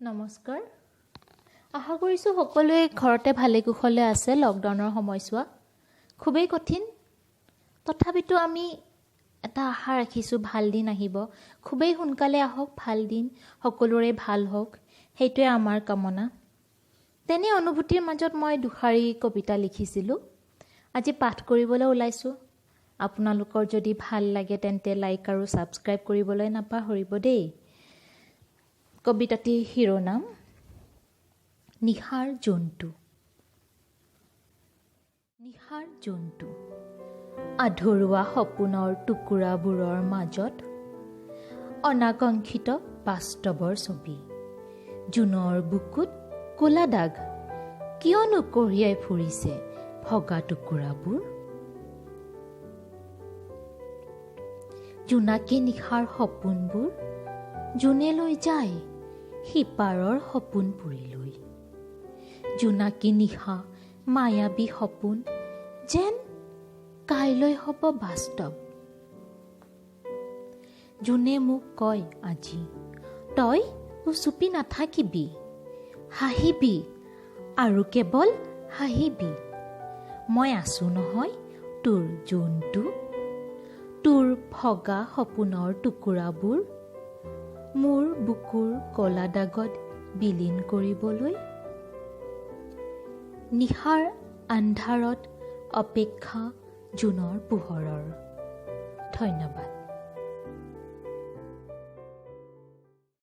নমস্কাৰ। আশা কৰিছোঁ সকলোৱে ঘৰতে ভালে কুশলে আছে। লকডাউনৰ সময়ছোৱা খুবেই কঠিন, তথাপিতো আমি এটা আশা ৰাখিছোঁ ভাল দিন আহিব, খুবেই সোনকালে আহক, ভাল দিন সকলোৰে ভাল হওক, সেইটোৱে আমাৰ কামনা। তেনে অনুভূতিৰ মাজত মই দুষাৰী কবিতা লিখিছিলোঁ, আজি পাঠ কৰিবলৈ ওলাইছোঁ। আপোনালোকৰ যদি ভাল লাগে তেন্তে লাইক আৰু ছাবস্ক্ৰাইব কৰিবলৈ নাপাহৰিব দেই। কবিতাটিৰ শিৰোনাম নিশাৰ জন্তু। নিশাৰ জন্তু আধৰুৱা সপোনৰ টুকুৰাবোৰৰ মাজত অনাকাংক্ষিত বাস্তৱৰ ছবি। জোনৰ বুকুত ক'লা দাগ, কিয়নো কঢ়িয়াই ফুৰিছে ভগা টুকুৰাবোৰ। জোনাকী নিশাৰ সপোনবোৰ জোনে লৈ যায় সিপাৰৰ সপোন পুৰি লৈ। জোনাকী নিশা মায়াবী সপোন যেন কাইলৈ হ'ব বাস্তৱ। জোনে মোক কয় আজি, তই উচুপি নাথাকিবি, হাঁহিবি আৰু কেৱল হাঁহিবি। মই আছোঁ নহয় তোৰ জন্তু, তোৰ ভগা সপোনৰ টুকুৰাবোৰ মোৰ বুকুৰ ক'লা দাগত বিলীন কৰিবলৈ। নিশাৰ আন্ধাৰত অপেক্ষা জোনৰ পোহৰৰ। ধন্যবাদ।